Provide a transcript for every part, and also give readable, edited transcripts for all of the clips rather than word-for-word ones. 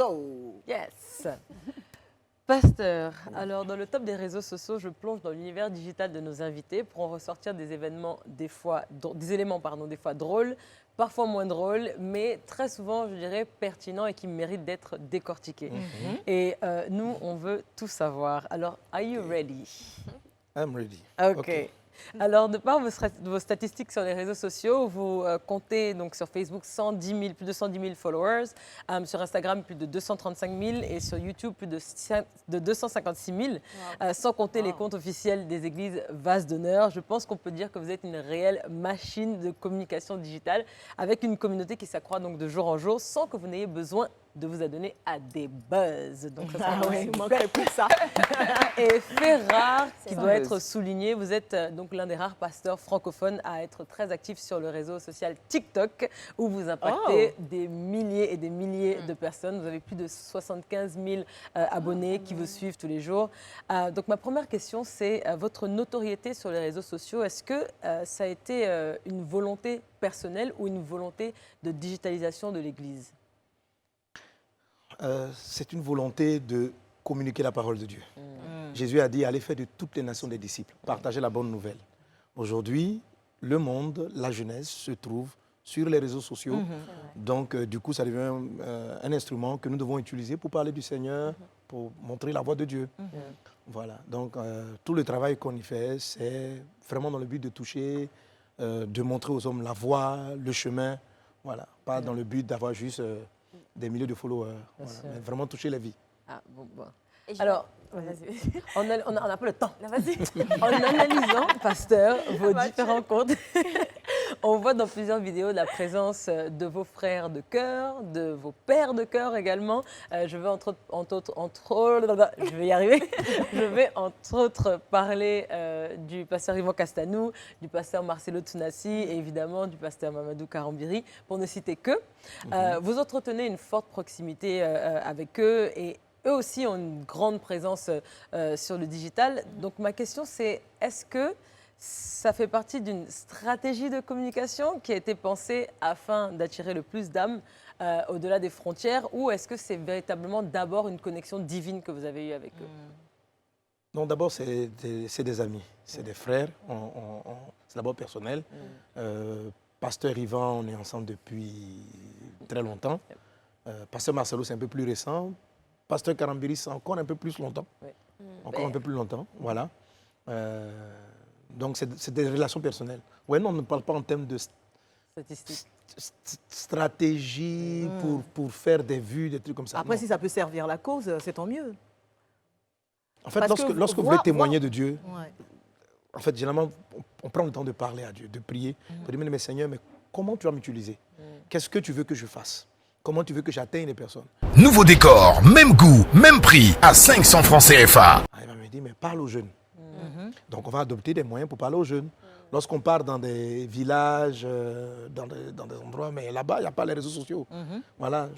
So. Yes. Pasteur, alors dans le top des réseaux sociaux, je plonge dans l'univers digital de nos invités pour en ressortir des événements, des éléments, des fois drôles, parfois moins drôles, mais très souvent, je dirais, pertinents et qui méritent d'être décortiqués. Et nous, on veut tout savoir. Alors, are you ready? I'm ready. OK. Alors, de par vos statistiques sur les réseaux sociaux, vous comptez donc sur Facebook plus de 110 000 followers, sur Instagram plus de 235 000 et sur YouTube plus de 256 000, sans compter les comptes officiels des églises Vase d'honneur. Je pense qu'on peut dire que vous êtes une réelle machine de communication digitale avec une communauté qui s'accroît donc de jour en jour sans que vous n'ayez besoin de vous adonner à des buzz. Donc, ça il manquerait plus que ça. Et fait rare qui doit être souligné, vous êtes donc l'un des rares pasteurs francophones à être très actif sur le réseau social TikTok où vous impactez des milliers et des milliers de personnes. Vous avez plus de 75 000 abonnés qui vous suivent tous les jours. Donc ma première question, c'est votre notoriété sur les réseaux sociaux. Est-ce que ça a été une volonté personnelle ou une volonté de digitalisation de l'Église? C'est une volonté de communiquer la parole de Dieu. Jésus a dit, allez faire de toutes les nations des disciples, partagez la bonne nouvelle. Aujourd'hui, le monde, la jeunesse se trouve sur les réseaux sociaux. Donc, du coup, ça devient un instrument que nous devons utiliser pour parler du Seigneur, pour montrer la voix de Dieu. Voilà. Donc, tout le travail qu'on y fait, c'est vraiment dans le but de toucher, de montrer aux hommes la voie, le chemin. Voilà. Pas dans le but d'avoir juste des milliers de followers. Voilà. Mais vraiment toucher la vie. Ah, bon. Alors, on n'a pas le temps. En analysant, pasteur, vos différents comptes, on voit dans plusieurs vidéos la présence de vos frères de cœur, de vos pères de cœur également. Je vais je vais y arriver. Je vais entre autres parler du pasteur Yvan Castanou, du pasteur Marcelo Tsunassi et évidemment du pasteur Mamadou Karambiri, pour ne citer que. Vous entretenez une forte proximité avec eux et eux aussi ont une grande présence sur le digital. Donc ma question c'est, est-ce que ça fait partie d'une stratégie de communication qui a été pensée afin d'attirer le plus d'âmes au-delà des frontières, ou est-ce que c'est véritablement d'abord une connexion divine que vous avez eue avec eux? Non, d'abord, c'est des amis, c'est des frères, c'est d'abord personnel. Pasteur Yvan, on est ensemble depuis très longtemps. Pasteur Marcelo, c'est un peu plus récent. Pasteur Karambiri, c'est encore un peu plus longtemps. Encore un peu plus longtemps, voilà. Donc, c'est des relations personnelles. Oui, non, on ne parle pas en termes de stratégie pour faire des vues, des trucs comme ça. Après, non. si ça peut servir la cause, c'est tant mieux. En fait, Parce lorsque que vous voulez témoigner de Dieu, Ouais. en fait, généralement, on prend le temps de parler à Dieu, de prier, de dire, mais Seigneur, mais comment tu vas m'utiliser? Qu'est-ce que tu veux que je fasse? Comment tu veux que j'atteigne les personnes? Nouveau décor, même goût, même prix, à 500 francs CFA. Il va me dire, mais parle aux jeunes. Donc, on va adopter des moyens pour parler aux jeunes. Lorsqu'on part dans des villages, dans des endroits, mais là-bas, il n'y a pas les réseaux sociaux. Voilà,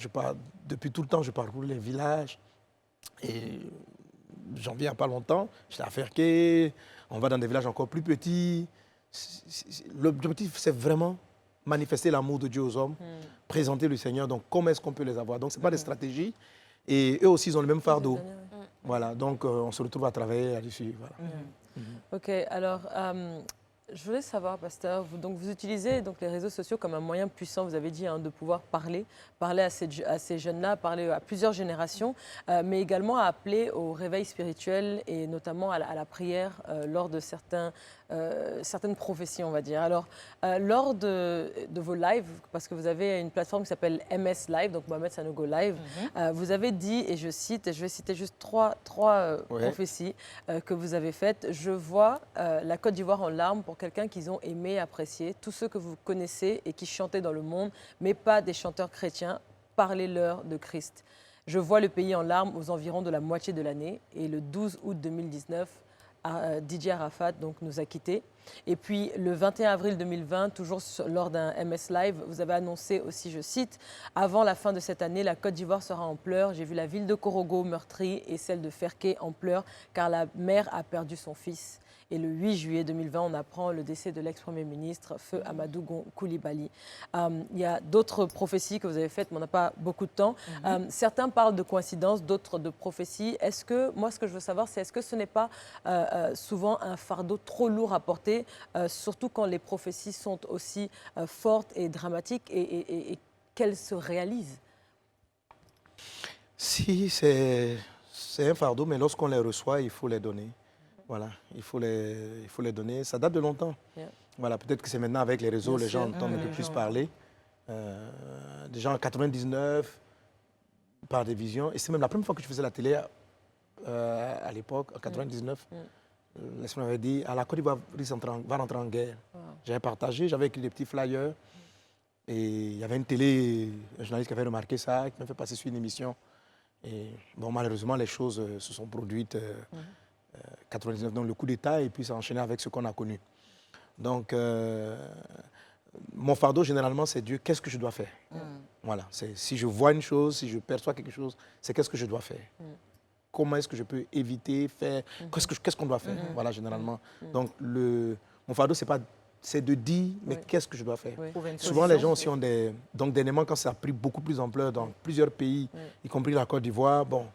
depuis tout le temps, je parcours les villages. Et j'en viens il n'y a pas longtemps, j'étais à Ferké, on va dans des villages encore plus petits. L'objectif, c'est vraiment manifester l'amour de Dieu aux hommes, présenter le Seigneur. Donc, comment est-ce qu'on peut les avoir? Donc, ce n'est pas des stratégies. Et eux aussi, ils ont le même fardeau. Voilà, donc on se retrouve à travailler là-dessus. Voilà. Ok, alors je voulais savoir, pasteur, vous utilisez donc les réseaux sociaux comme un moyen puissant, vous avez dit, de pouvoir parler à ces jeunes-là, parler à plusieurs générations, mais également à appeler au réveil spirituel et notamment à la prière lors de certaines prophéties, on va dire. Alors, lors de vos lives, parce que vous avez une plateforme qui s'appelle MS Live, donc Mohamed Sanogo Live, vous avez dit, et je cite, et je vais citer juste trois prophéties que vous avez faites. Je vois la Côte d'Ivoire en larmes pour quelqu'un qu'ils ont aimé, apprécié, tous ceux que vous connaissez et qui chantaient dans le monde, mais pas des chanteurs chrétiens, parlez-leur de Christ. Je vois le pays en larmes aux environs de la moitié de l'année, et le 12 août 2019, Didier Arafat nous a quittés. Et puis le 21 avril 2020, toujours lors d'un MS Live, vous avez annoncé aussi, je cite, « Avant la fin de cette année, la Côte d'Ivoire sera en pleurs. J'ai vu la ville de Korogo meurtrie et celle de Ferké en pleurs car la mère a perdu son fils. » Et le 8 juillet 2020, on apprend le décès de l'ex-premier ministre, Feu Amadou Coulibaly. Il y a d'autres prophéties que vous avez faites, mais on n'a pas beaucoup de temps. Certains parlent de coïncidence, d'autres de prophéties. Moi, ce que je veux savoir, c'est est-ce que ce n'est pas souvent un fardeau trop lourd à porter, surtout quand les prophéties sont aussi fortes et dramatiques et qu'elles se réalisent? Si, c'est un fardeau, mais lorsqu'on les reçoit, il faut les donner. Voilà, il faut les donner. Ça date de longtemps. Yeah. Voilà, peut-être que c'est maintenant avec les réseaux, Bien les gens sûr. entendent un peu plus parler. Déjà en 99, par des visions. Et c'est même la première fois que je faisais la télé à l'époque, en 99. L'Espagne m'avait dit, à la Côte d'Ivoire va rentrer en guerre. Wow. J'avais partagé, j'avais écrit des petits flyers. Et il y avait une télé, un journaliste qui avait remarqué ça, qui m'a fait passer sur une émission. Et bon, malheureusement, les choses se sont produites 99, donc le coup d'État, et puis ça a enchaîné avec ce qu'on a connu. Donc, mon fardeau, généralement, c'est Dieu, qu'est-ce que je dois faire? Voilà, si je vois une chose, si je perçois quelque chose, c'est qu'est-ce que je dois faire? Comment est-ce que je peux éviter, faire, qu'est-ce qu'on doit faire? Voilà, généralement. Donc, mon fardeau, c'est de dire, mais qu'est-ce que je dois faire? Souvent, les gens aussi ont donc dernièrement, quand ça a pris beaucoup plus d'ampleur dans plusieurs pays, y compris la Côte d'Ivoire, bon,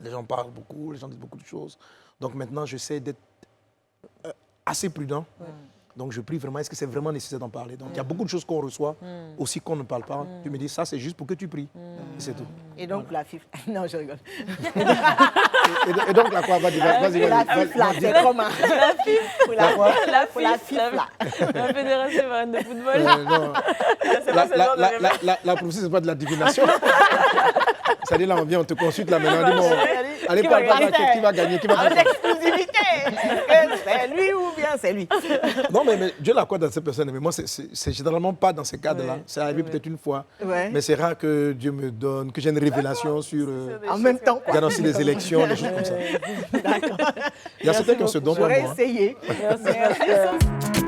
les gens parlent beaucoup, les gens disent beaucoup de choses. Donc maintenant, j'essaie d'être assez prudent. Donc je prie vraiment, est-ce que c'est vraiment nécessaire d'en parler? Donc il y a beaucoup de choses qu'on reçoit, aussi qu'on ne parle pas. Tu me dis, ça c'est juste pour que tu pries. Et c'est tout. Et donc la FIFA... Non, je rigole. Et donc la quoi? Vas-y. La FIFA, c'est comment? La FIF, La FIFA. la Fédération ivoirienne de football. Non. La prophétie, ce n'est pas de la divination. C'est-à-dire là, on vient, on te consulte là maintenant. On dit, bon, allez, parle qui va gagner, qui va En gagner. exclusivité. C'est lui ou bien c'est lui? Non, mais Dieu l'accorde dans ces personnes. Mais moi, c'est généralement pas dans ces cadres-là. C'est arrivé peut-être une fois. Ouais. Mais c'est rare que Dieu me donne, que j'ai une révélation sur. En même temps. Regarde aussi les élections, des choses comme ça. D'accord. Il y a certains qui ont ce don pour J'aurais moi. essayé. Merci.